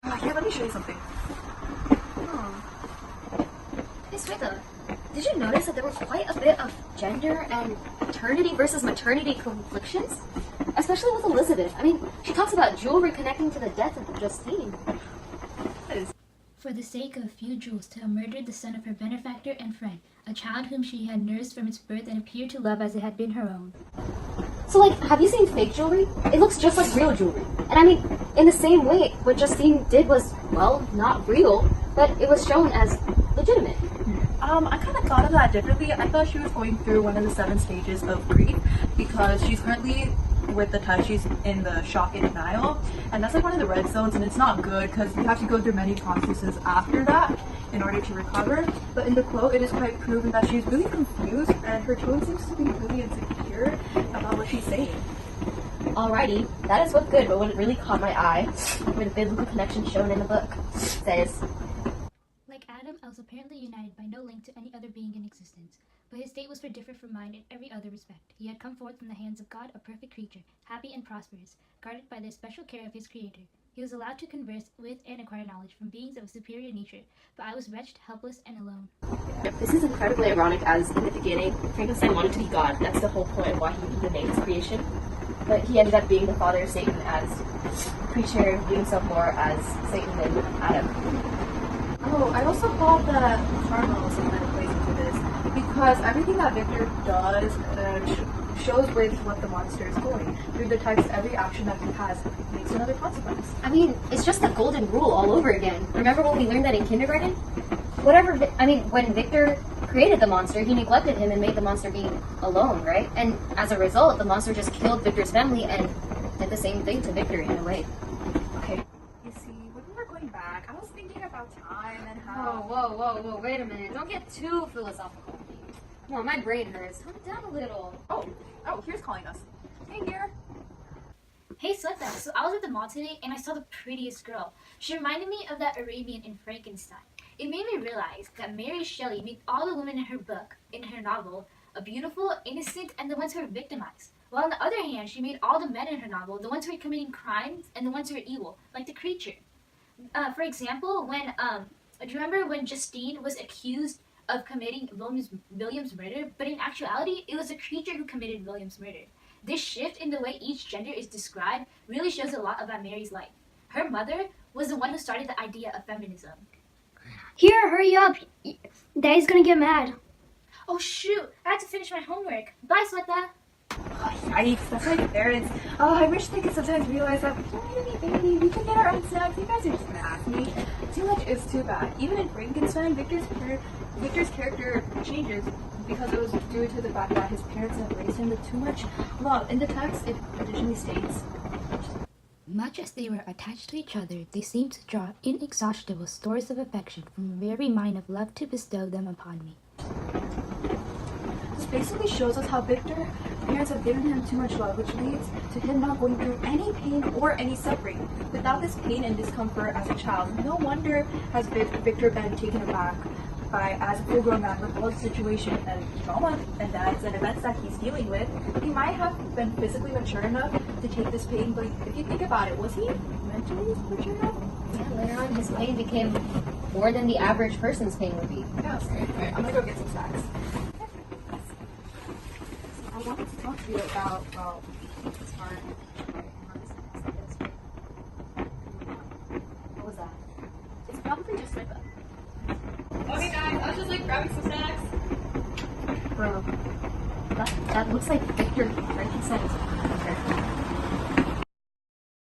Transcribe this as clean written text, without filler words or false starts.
Here, let me show you something. Hey Sweta, did you notice that there were quite a bit of gender and paternity versus maternity conflictions? Especially with Elizabeth. I mean, she talks about jewelry connecting to the death of Justine. For the sake of a few jewels, to have murdered the son of her benefactor and friend, a child whom she had nursed from its birth and appeared to love as it had been her own. So, like, have you seen fake jewelry? It looks just like real jewelry. And I mean, in the same way, what Justine did was, well, not real, but it was shown as legitimate. I kind of thought of that differently. I thought she was going through one of the 7 stages of grief because she's currently with the touch, she's in the shock and denial, and that's like one of the red zones, and it's not good because you have to go through many processes after that in order to recover. But in the quote, it is quite proven that she's really confused and her tone seems to be really insecure about what she's saying. Alrighty, that is what's good, but what really caught my eye were the biblical connections shown in the book. It says, Like Adam, I was apparently united by no link to any other being in existence, but his state was for different from mine in every other respect. He had come forth from the hands of God, a perfect creature, happy and prosperous, guarded by the special care of his Creator. He was allowed to converse with and acquire knowledge from beings of superior nature, but I was wretched, helpless, and alone. this is incredibly ironic as in the beginning, Frankenstein wanted to be God. That's the whole point of why he named his creation. But he ended up being the father of Satan as a creature, viewing himself more as Satan than Adam. Oh, I also thought that karma also kind of plays into this because everything that Victor does shows with what the monster is going. Through the text, every action that he has makes another consequence. I mean, it's just the golden rule all over again. Remember when we learned that in kindergarten? When Victor created the monster, he neglected him and made the monster be alone, right? And as a result, the monster just killed Victor's family and did the same thing to Victor in a way. Okay. You see, when we were going back, I was thinking about time and how... Whoa, wait a minute. Don't get too philosophical. Come on, my brain hurts. Calm it down a little. Oh, here's calling us. Hey, here. Hey Sweta, so I was at the mall today and I saw the prettiest girl. She reminded me of that Arabian in Frankenstein. It made me realize that Mary Shelley made all the women in her book, in her novel, a beautiful, innocent, and the ones who were victimized. While on the other hand, she made all the men in her novel the ones who were committing crimes and the ones who were evil, like the creature. For example, do you remember when Justine was accused of committing William's murder, but in actuality, it was the creature who committed William's murder. This shift in the way each gender is described really shows a lot about Mary's life. Her mother was the one who started the idea of feminism. Here, hurry up. Daddy's gonna get mad. Oh shoot, I have to finish my homework. Bye, Sweta. Oh, yikes, that's my parents. Oh, I wish they could sometimes realize that we don't need any baby. We can get our own snacks. You guys are just gonna ask me. Too much is too bad. Even in Frankenstein, Victor's character changes because it was due to the fact that his parents have raised him with too much love. In the text, it additionally states, Much as they were attached to each other, they seemed to draw inexhaustible stores of affection from a very mine of love to bestow them upon me. this basically shows us how Victor's parents have given him too much love, which leads to him not going through any pain or any suffering. Without this pain and discomfort as a child, no wonder has Victor been taken aback by, as a full-grown man, with all the situation and trauma and deaths and events that he's dealing with. He might have been physically mature enough to take this pain, but if you think about it, was he mentally mature enough? Yeah, later on, his pain became more than the average person's pain would be. Yeah, okay. I'm gonna go get some snacks. I wanted to talk to you about, well, this part. What was that? It's probably just like Okay guys, I was just like grabbing some snacks. Bro, that looks like Victor Frankenstein's